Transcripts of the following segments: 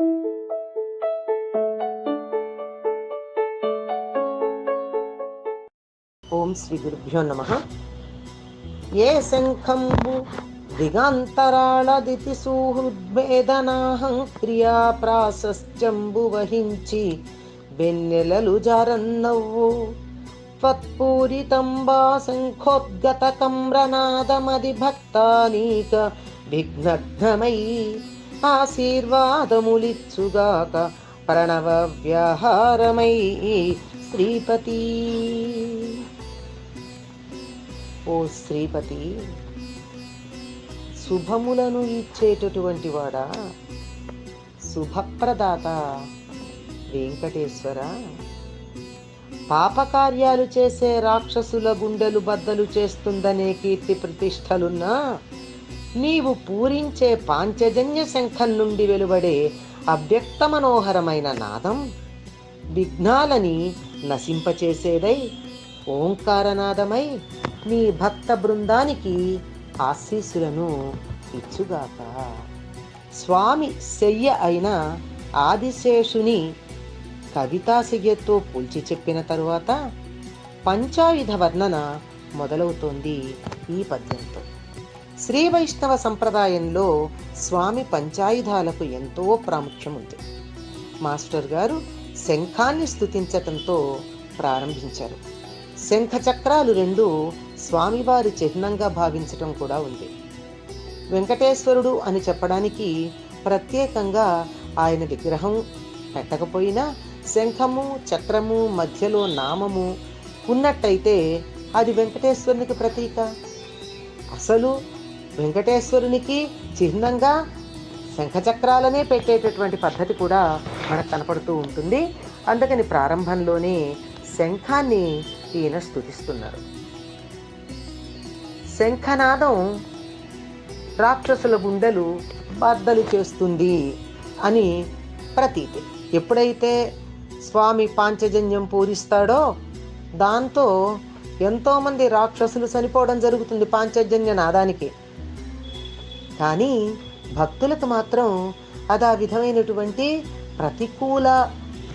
ఓం శ్రీ గురుభ్యో నమః. ఏ శంఖంబు దిగంతరాళదితి సుహృద్వేదనాహం క్రియా ప్రాశస్త్యంబు వహించి వెన్నెలలు జారన్నవ్వు త్వత్పూరితంబా శంఖోద్గతకమ్రనాదమది భక్తానీక విఘ్నఘ్నమై ఆశీర్వాదములిచ్చుగాక ప్రణవ వ్యహారమై శ్రీపతి. ఓ శ్రీపతి, శుభములను ఇచ్చేటటువంటి వాడా, శుభప్రదాత వెంకటేశ్వర, పాపకార్యాలు చేసే రాక్షసుల గుండెలు బద్దలు చేస్తుందనే కీర్తి ప్రతిష్టలున్నా నీవు పూరించే పాంచజన్య శంఖం నుండి వెలువడే అవ్యక్త మనోహరమైన నాదం విఘ్నాలని నశింపచేసేదై ఓంకారనాదమై నీ భక్త బృందానికి ఆశీస్సులను ఇచ్చుగాక. స్వామి శయ్య అయిన ఆదిశేషుని కవితాశయ్యతో పోల్చి చెప్పిన తరువాత పంచాయుధ వర్ణన మొదలవుతోంది ఈ పద్యంతో. శ్రీ వైష్ణవ సంప్రదాయంలో స్వామి పంచాయుధాలకు ఎంతో ప్రాముఖ్యం ఉంది. మాస్టర్ గారు శంఖాన్ని స్తుతించటంతో ప్రారంభించారు. శంఖ చక్రాలు రెండు స్వామివారి చిహ్నంగా భావించటం కూడా ఉంది. వెంకటేశ్వరుడు అని చెప్పడానికి ప్రత్యేకంగా ఆయన విగ్రహం పెట్టకపోయినా శంఖము చక్రము మధ్యలో నామము ఉన్నట్టయితే అది వెంకటేశ్వరునికి ప్రతీక. అసలు వెంకటేశ్వరునికి చిహ్నంగా శంఖచక్రాలనే పెట్టేటటువంటి పద్ధతి కూడా మనకు కనపడుతూ ఉంటుంది. అందుకని ప్రారంభంలోనే శంఖాన్ని ఈయన స్తుతిస్తున్నారు. శంఖనాదం రాక్షసుల గుండెలు బద్దలు చేస్తుంది అని ప్రతీతి. ఎప్పుడైతే స్వామి పాంచజన్యం పూరిస్తాడో దాంతో ఎంతోమంది రాక్షసులు చనిపోవడం జరుగుతుంది పాంచజన్య నాదానికి. కానీ భక్తులకు మాత్రం అది ఆ విధమైనటువంటి ప్రతికూల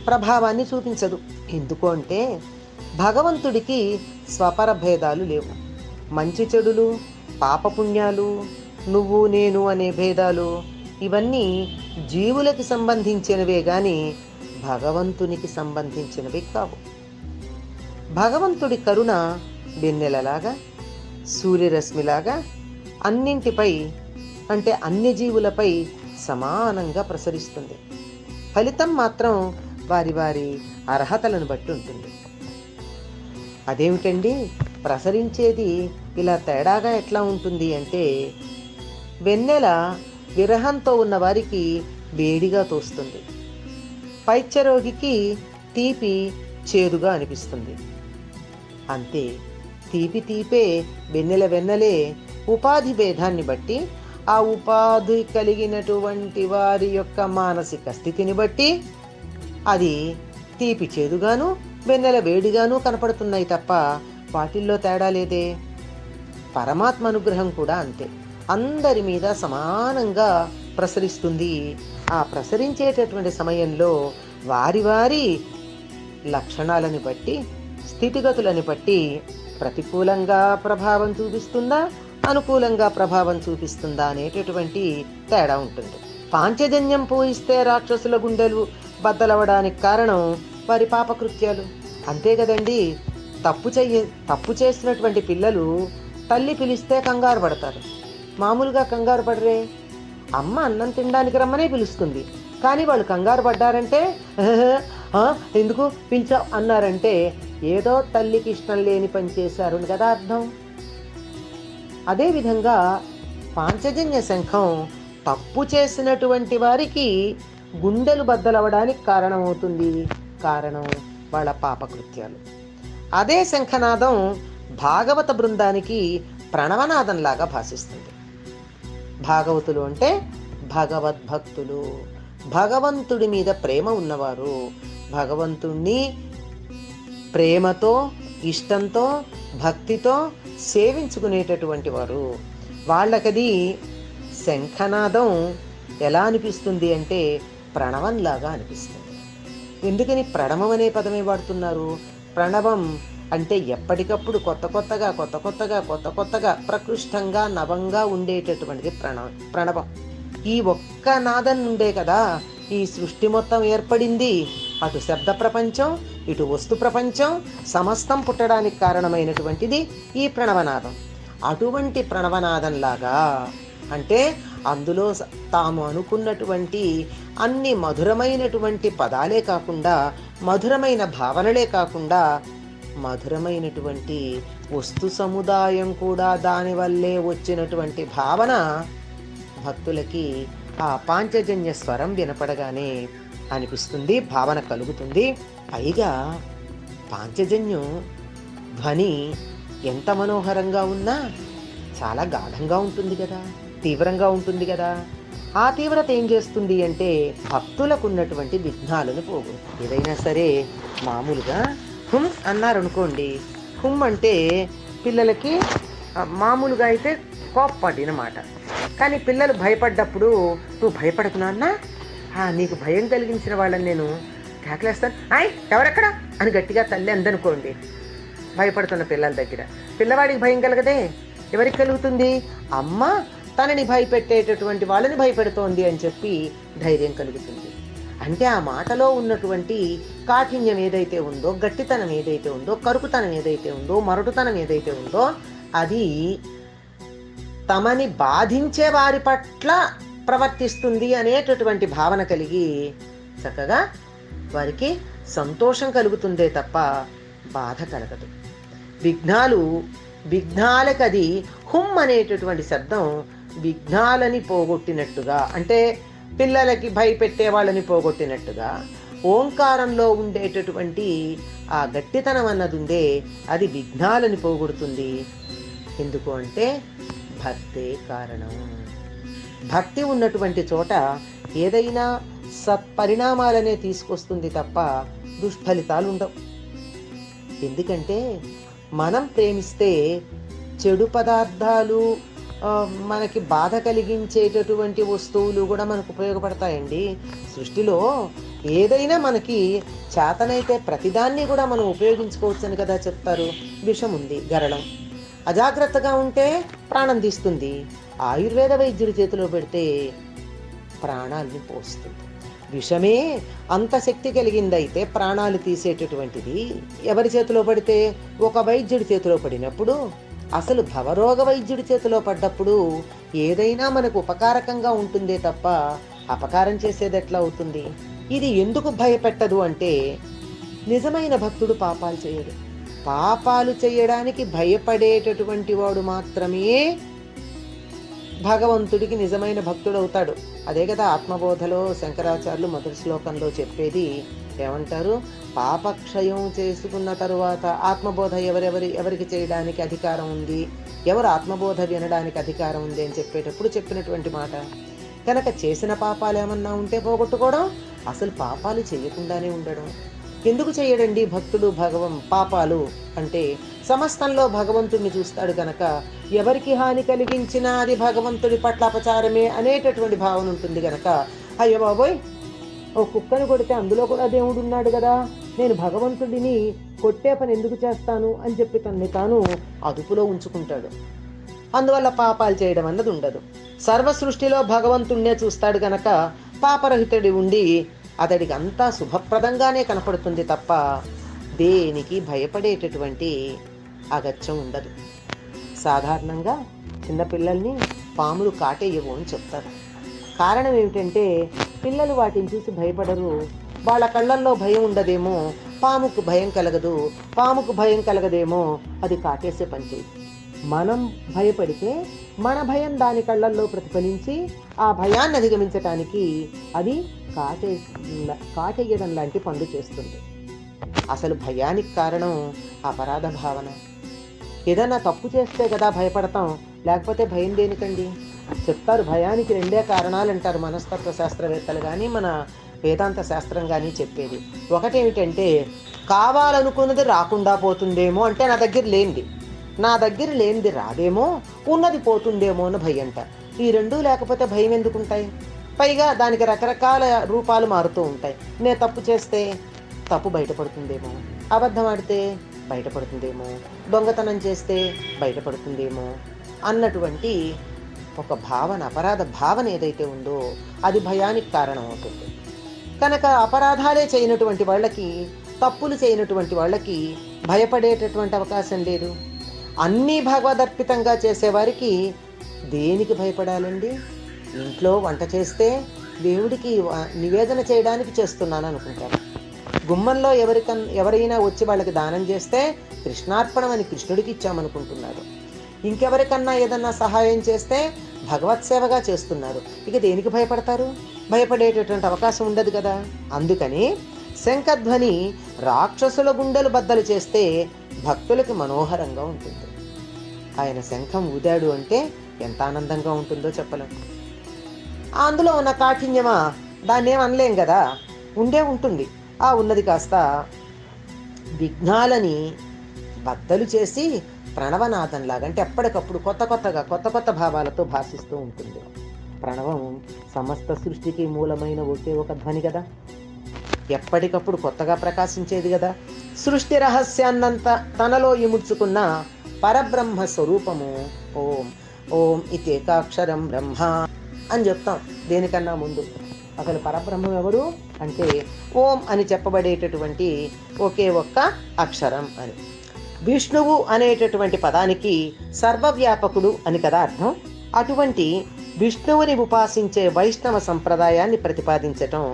ప్రభావాన్ని చూపించదు. ఎందుకు అంటే భగవంతుడికి స్వపర భేదాలు లేవు. మంచి చెడులు, పాపపుణ్యాలు, నువ్వు నేను అనే భేదాలు ఇవన్నీ జీవులకి సంబంధించినవే గాని భగవంతునికి సంబంధించినవి కావు. భగవంతుడి కరుణ వెన్నెలలాగా, సూర్యరశ్మిలాగా అన్నింటిపై అంటే అన్ని జీవులపై సమానంగా ప్రసరిస్తుంది. ఫలితం మాత్రం వారి వారి అర్హతలను బట్టి ఉంటుంది. అదేమిటండి, ప్రసరించేది ఇలా తేడాగా ఎట్లా ఉంటుంది అంటే, వెన్నెల విరహంతో ఉన్న వారికి వేడిగా తోస్తుంది, పైత్యరోగికి తీపి చేదుగా అనిపిస్తుంది. అంతే, తీపి తీపే, వెన్నెల వెన్నెలే ఉపాధి భేదాన్ని బట్టి ఆ ఉపాధి కలిగినటువంటి వారి యొక్క మానసిక స్థితిని బట్టి అది తీపి చేదుగాను వెన్నెల వేడిగాను కనపడుతున్నాయి తప్ప వాటిల్లో తేడా లేదే. పరమాత్మ అనుగ్రహం కూడా అంతే, అందరి మీద సమానంగా ప్రసరిస్తుంది. ఆ ప్రసరించేటటువంటి సమయంలో వారి వారి లక్షణాలను బట్టి, స్థితిగతులను బట్టి ప్రతికూలంగా ప్రభావం చూపిస్తుందా, అనుకూలంగా ప్రభావం చూపిస్తుందా అనేటటువంటి తేడా ఉంటుంది. పాంచజన్యం పూయిస్తే రాక్షసుల గుండెలు బద్దలవడానికి కారణం వారి పాపకృత్యాలు. అంతే కదండి. తప్పు చేసినటువంటి పిల్లలు తల్లి పిలిస్తే కంగారు పడతారు. మామూలుగా కంగారు పడరే, అమ్మ అన్నం తినడానికి రమ్మనే పిలుస్తుంది. కానీ వాళ్ళు కంగారు పడ్డారంటే ఎందుకు పిలిచావు అన్నారంటే ఏదో తల్లికి ఇష్టం లేని పని చేశారు కదా అర్థం. అదేవిధంగా పాంచజన్య శంఖం తప్పు చేసినటువంటి వారికి గుండెలు బద్దలవడానికి కారణమవుతుంది. కారణం వాళ్ళ పాపకృత్యాలు. అదే శంఖనాదం భాగవత బృందానికి ప్రణవనాదంలాగా భాషిస్తుంది. భాగవతులు అంటే భగవద్భక్తులు, భగవంతుడి మీద ప్రేమ ఉన్నవారు, భగవంతుణ్ణి ప్రేమతో, ఇష్టంతో, భక్తితో సేవించుకునేటటువంటి వారు. వాళ్ళకది శంఖనాదం ఎలా అనిపిస్తుంది అంటే ప్రణవంలాగా అనిపిస్తుంది. ఎందుకని ప్రణవం అనే పదమే వాడుతున్నారు? ప్రణవం అంటే ఎప్పటికప్పుడు కొత్త కొత్తగా ప్రకృష్టంగా నవంగా ఉండేటటువంటిది ప్రణవం. ఈ ఒక్క నాదం నుండే కదా ఈ సృష్టి మొత్తం ఏర్పడింది. అటు శబ్ద ప్రపంచం, ఇటు వస్తు ప్రపంచం సమస్తం పుట్టడానికి కారణమైనటువంటిది ఈ ప్రణవనాదం. అటువంటి ప్రణవనాదంలాగా అంటే అందులో తాము అనుకున్నటువంటి అన్ని మధురమైనటువంటి పదాలే కాకుండా, మధురమైన భావనలే కాకుండా, మధురమైనటువంటి వస్తు సముదాయం కూడా దానివల్లే వచ్చినటువంటి భావన భక్తులకి ఆ పాంచజన్య స్వరం వినపడగానే అనిపిస్తుంది, భావన కలుగుతుంది. పైగా పాంచజన్యం ధ్వని ఎంత మనోహరంగా ఉన్నా చాలా గాఢంగా ఉంటుంది కదా, తీవ్రంగా ఉంటుంది కదా. ఆ తీవ్రత ఏం చేస్తుంది అంటే భక్తులకు ఉన్నటువంటి విఘ్నాలను పోగు. ఏదైనా సరే మామూలుగా హుమ్ అన్నారనుకోండి, హుమ్ అంటే పిల్లలకి మామూలుగా అయితే కోప్పడిన మాట. కానీ పిల్లలు భయపడ్డప్పుడు నువ్వు భయపడకు నాన్న, నీకు భయం కలిగించిన వాళ్ళని నేను కేకలేస్తాను, ఎవరెక్కడ అని గట్టిగా తల్లి అందనుకోండి భయపడుతున్న పిల్లల దగ్గర. పిల్లవాడికి భయం కలగదే, ఎవరికి కలుగుతుంది? అమ్మ తనని భయపెట్టేటటువంటి వాళ్ళని భయపెడుతోంది అని చెప్పి ధైర్యం కలుగుతుంది. అంటే ఆ మాటలో ఉన్నటువంటి కాఠిన్యం ఏదైతే ఉందో, గట్టితనం ఏదైతే ఉందో, కరుకుతనం ఏదైతే ఉందో, మరటుతనం ఏదైతే ఉందో అది తమని బాధించే వారి పట్ల ప్రవర్తిస్తుంది అనేటటువంటి భావన కలిగి చక్కగా వారికి సంతోషం కలుగుతుందే తప్ప బాధ కలగదు. విఘ్నాలకి అది హుమ్ అనేటటువంటి శబ్దం విఘ్నాలని పోగొట్టినట్టుగా, అంటే పిల్లలకి భయపెట్టే వాళ్ళని పోగొట్టినట్టుగా ఓంకారంలో ఉండేటటువంటి ఆ గట్టితనం అన్నది ఉందే అది విఘ్నాలని పోగొడుతుంది. ఎందుకు అంటే భక్తే కారణం. భక్తి ఉన్నటువంటి చోట ఏదైనా సత్పరిణామాలనే తీసుకొస్తుంది తప్ప దుష్ఫలితాలు ఉండవు. ఎందుకంటే మనం ప్రేమిస్తే చెడు పదార్థాలు, మనకి బాధ కలిగించేటటువంటి వస్తువులు కూడా మనకు ఉపయోగపడతాయండి. సృష్టిలో ఏదైనా మనకి చేతనైతే ప్రతిదాన్ని కూడా మనం ఉపయోగించుకోవచ్చని కదా చెప్తారు. విషం ఉంది, గరళం, అజాగ్రత్తగా ఉంటే ప్రాణం తీస్తుంది. ఆయుర్వేద వైద్యుడి చేతిలో పెడితే ప్రాణాలని పోస్తుంది. విషమే అంత శక్తి కలిగిందైతే ప్రాణాలు తీసేటటువంటిది ఎవరి చేతిలో పడితే? ఒక వైద్యుడి చేతిలో పడినప్పుడు, అసలు భవరోగ వైద్యుడి చేతిలో పడ్డప్పుడు ఏదైనా మనకు ఉపకారకంగా ఉంటుందే తప్ప అపకారం చేసేది ఎట్లా అవుతుంది? ఇది ఎందుకు భయపెట్టదు అంటే నిజమైన భక్తుడు పాపాలు చేయడు. పాపాలు చేయడానికి భయపడేటటువంటి వాడు మాత్రమే భగవంతుడికి నిజమైన భక్తుడు అవుతాడు. అదే కదా ఆత్మబోధలో శంకరాచార్యులు మొదటి శ్లోకంలో చెప్పేది. ఏమంటారు? పాపక్షయం చేసుకున్న తరువాత ఆత్మబోధ ఎవరికి చేయడానికి అధికారం ఉంది, ఎవరు ఆత్మబోధ వినడానికి అధికారం ఉంది అని చెప్పేటప్పుడు చెప్పినటువంటి మాట. కనుక చేసిన పాపాలు ఏమన్నా ఉంటే పోగొట్టుకోవడం, అసలు పాపాలు చేయకుండానే ఉండడం. ఎందుకు చేయడండి భక్తుడు పాపాలు అంటే? సమస్తంలో భగవంతుడిని చూస్తాడు కనుక ఎవరికి హాని కలిగించినా అది భగవంతుడి పట్ల అపచారమే అనేటటువంటి భావన ఉంటుంది కనుక, అయ్యో బాబోయ్, ఓ కుక్కను కొడితే అందులో కూడా దేవుడు ఉన్నాడు కదా, నేను భగవంతుడిని కొట్టే పని ఎందుకు చేస్తాను అని చెప్పి తనని తాను అదుపులో ఉంచుకుంటాడు. అందువల్ల పాపాలు చేయడం అన్నది ఉండదు. సర్వ సృష్టిలో భగవంతుడినే చూస్తాడు కనుక పాపరహితుడి ఉండి అతడికి అంతా శుభప్రదంగానే కనపడుతుంది తప్ప దేనికి భయపడేటటువంటి అగత్యం ఉండదు. సాధారణంగా చిన్నపిల్లల్ని పాములు కాటేయవు అని చెప్తారు. కారణం ఏమిటంటే పిల్లలు వాటిని చూసి భయపడరు. వాళ్ళ కళ్ళల్లో భయం ఉండదేమో, పాముకు భయం కలగదు. పాముకు భయం కలగదేమో, అది కాటేసే పని చేయదు. మనం భయపడితే మన భయం దాని కళ్ళల్లో ప్రతిఫలించి ఆ భయాన్ని అధిగమించటానికి అది కాటేయడం లాంటి పనులు చేస్తుంది. అసలు భయానికి కారణం అపరాధ భావన. ఏదైనా తప్పు చేస్తే కదా భయపడతాం, లేకపోతే భయం దేనికండి? చెప్తారు భయానికి రెండే కారణాలు అంటారు మనస్తత్వ శాస్త్రవేత్తలు కానీ మన వేదాంత శాస్త్రం కానీ చెప్పేది. ఒకటేమిటంటే కావాలనుకున్నది రాకుండా పోతుందేమో, అంటే నా దగ్గర లేనిది రాదేమో, ఉన్నది పోతుందేమో అని భయం అంట. ఈ రెండూ లేకపోతే భయం ఎందుకుంటాయి? పైగా దానికి రకరకాల రూపాలు మారుతూ ఉంటాయి. నేను తప్పు చేస్తే తప్పు బయటపడుతుందేమో, అబద్ధం ఆడితే బయటపడుతుందేమో, దొంగతనం చేస్తే బయటపడుతుందేమో అన్నటువంటి ఒక భావన, అపరాధ భావన ఏదైతే ఉందో అది భయానికి కారణం అవుతుంది. కనుక అపరాధాలే చేయనటువంటి వాళ్ళకి, తప్పులు చేయనటువంటి వాళ్ళకి భయపడేటటువంటి అవకాశం లేదు. అన్నీ భగవదర్పితంగా చేసేవారికి దేనికి భయపడాలండి? ఇంట్లో వంట చేస్తే దేవుడికి నివేదన చేయడానికి చేస్తున్నాను అనుకుంటారు. గుమ్మంలో ఎవరైనా వచ్చి వాళ్ళకి దానం చేస్తే కృష్ణార్పణం అని కృష్ణుడికి ఇచ్చామనుకుంటున్నారు. ఇంకెవరికన్నా ఏదన్నా సహాయం చేస్తే భగవత్ సేవగా చేస్తున్నారు. ఇక దేనికి భయపడతారు? భయపడేటటువంటి అవకాశం ఉండదు కదా. అందుకని శంఖధ్వని రాక్షసుల గుండెలు బద్దలు చేస్తే భక్తులకి మనోహరంగా ఉంటుంది. ఆయన శంఖం ఊదాడు అంటే ఎంత ఆనందంగా ఉంటుందో చెప్పలేం. అందులో ఉన్న కాఠిన్యమా దాన్ని ఏం అనలేం కదా, ఉండే ఉంటుంది. ఆ ఉన్నది కాస్త విఘ్నాలని బద్దలు చేసి ప్రణవనాథంలాగా, అంటే ఎప్పటికప్పుడు కొత్త కొత్త భావాలతో భాషిస్తూ ఉంటుంది. ప్రణవం సమస్త సృష్టికి మూలమైన ఒకే ఒక ధ్వని కదా, ఎప్పటికప్పుడు కొత్తగా ప్రకాశించేది కదా. సృష్టి రహస్యాన్నంతా తనలో ఇముడ్చుకున్న పరబ్రహ్మ స్వరూపము ఓం. ఓం ఇతేకాక్షరం బ్రహ్మ అని చెప్తాం దేనికన్నా ముందు. అసలు పరబ్రహ్మం ఎవరు అంటే ఓం అని చెప్పబడేటటువంటి ఒకే ఒక్క అక్షరం అని. విష్ణువు అనేటటువంటి పదానికి సర్వవ్యాపకుడు అని కదా అర్థం. అటువంటి విష్ణువుని ఉపాసించే వైష్ణవ సంప్రదాయాన్ని ప్రతిపాదించటం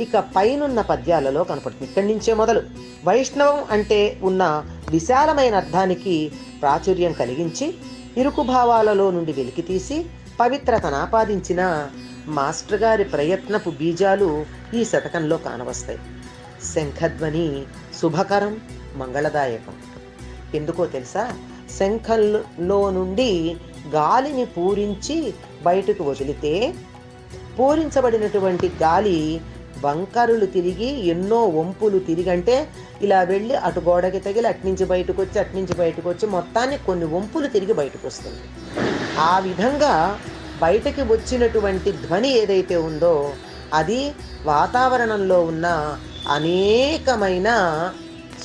ఇక పైనున్న పద్యాలలో కనపడుతుంది. ఇక్కడి నుంచే మొదలు వైష్ణవం అంటే ఉన్న విశాలమైన అర్థానికి ప్రాచుర్యం కలిగించి ఇరుకు భావాలలో నుండి వెలికితీసి పవిత్రతను ఆపాదించిన మాస్టర్ గారి ప్రయత్నపు బీజాలు ఈ శతకంలో కానవస్తాయి. శంఖధ్వని శుభకరం, మంగళదాయకం. ఎందుకో తెలుసా? శంఖంలో నుండి గాలిని పూరించి బయటకు వదిలితే పూరించబడినటువంటి గాలి వంకరులు తిరిగి ఎన్నో వంపులు తిరిగంటే ఇలా వెళ్ళి అటు గోడకి తగిలి అట్నుంచి బయటకు వచ్చి మొత్తాన్ని కొన్ని వంపులు తిరిగి బయటకు వస్తుంది. ఆ విధంగా బయటకి వచ్చినటువంటి ధ్వని ఏదైతే ఉందో అది వాతావరణంలో ఉన్న అనేకమైన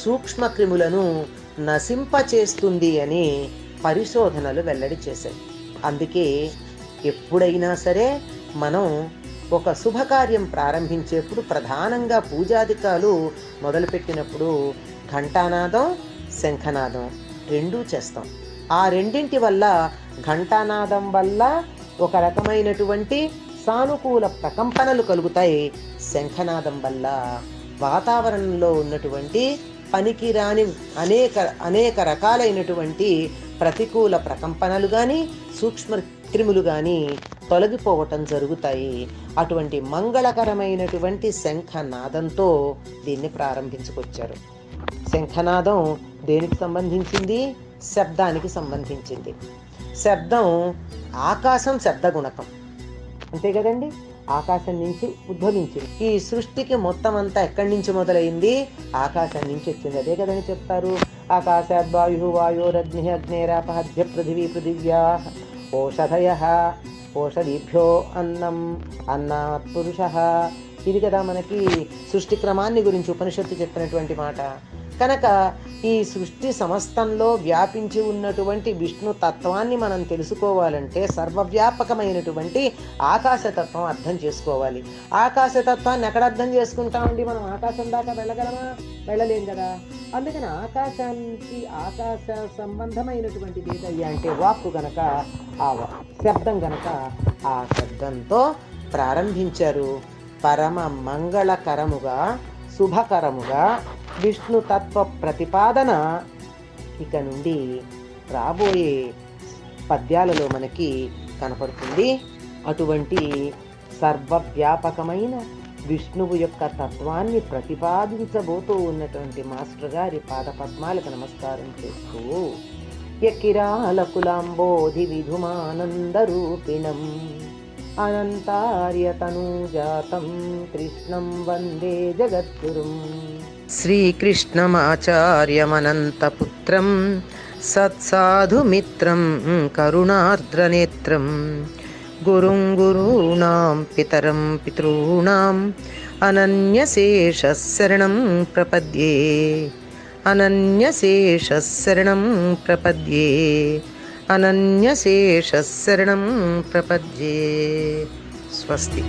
సూక్ష్మక్రిములను నశింపచేస్తుంది అని పరిశోధనలు వెల్లడి చేశాయి. అందుకే ఎప్పుడైనా సరే మనం ఒక శుభకార్యం ప్రారంభించేప్పుడు ప్రధానంగా పూజాధికాలు మొదలుపెట్టినప్పుడు ఘంటానాదం, శంఖనాదం రెండూ చేస్తాం. ఆ రెండింటి వల్ల ఘంటానాదం వల్ల ఒక రకమైనటువంటి సానుకూల ప్రకంపనలు కలుగుతాయి. శంఖనాదం వల్ల వాతావరణంలో ఉన్నటువంటి పనికిరాని అనేక రకాలైనటువంటి ప్రతికూల ప్రకంపనలు కానీ సూక్ష్మ క్రిములు కానీ తొలగిపోవటం జరుగుతాయి. అటువంటి మంగళకరమైనటువంటి శంఖనాదంతో దీన్ని ప్రారంభించుకొచ్చారు. శంఖనాదం దేనికి సంబంధించింది? శబ్దానికి సంబంధించింది. శబ్దం ఆకాశం శబ్ద గుణకం, అంతే కదండి. ఆకాశం నుంచి ఉద్భవించింది. ఈ సృష్టికి మొత్తం అంతా ఎక్కడి నుంచి మొదలైంది? ఆకాశం నుంచి వచ్చింది. అదే కదని చెప్తారు. ఆకాశాద్ వాయు వాయోరగ్ని అగ్నేరాపహద్య పృథివీ పృథివ్యా ఓషధయః ఓషధీభ్యో అన్నం అన్నాత్ పురుషః. ఇది కదా మనకి సృష్టి క్రమాన్ని గురించి ఉపనిషత్తు చెప్పినటువంటి మాట. కనుక ఈ సృష్టి సమస్తంలో వ్యాపించి ఉన్నటువంటి విష్ణు తత్వాన్ని మనం తెలుసుకోవాలంటే సర్వవ్యాపకమైనటువంటి ఆకాశతత్వం అర్థం చేసుకోవాలి. ఆకాశతత్వాన్ని ఎక్కడ అర్థం చేసుకుంటామండి? మనం ఆకాశం దాకా వెళ్ళగలమా? వెళ్ళలేం కదా. అందుకని ఆకాశానికి ఆకాశ సంబంధమైనటువంటిది ఏదయ్యా అంటే వాక్కు గనక, ఆ శబ్దం గనక ఆ శబ్దంతో ప్రారంభించారు. పరమ మంగళకరముగా శుభకరముగా విష్ణు తత్వ ప్రతిపాదన ఇక నుండి రాబోయే పద్యాలలో మనకి కనపడుతుంది. అటువంటి సర్వవ్యాపకమైన విష్ణువు యొక్క తత్వాన్ని ప్రతిపాదించబోతూ ఉన్నటువంటి మాస్టర్ గారి పాదపద్మాలకు నమస్కారం చేస్తూ యకిరాలకులాంబోధి విధుమానందరూపిణం అనంతార్యతనూజాతం కృష్ణం వందే జగద్గురుం. శ్రీకృష్ణమాచార్యమనంతపుత్రం సత్సాధుమిత్రం కరుణార్ద్రనేత్రం గురుం గురూణాం పితరం పితॄణాం అనన్యశేషः శరణం ప్రపద్యే. అనన్యశేషः శరణం ప్రపద్యే. అనన్యశేషः శరణం ప్రపద్యే. స్వస్తి.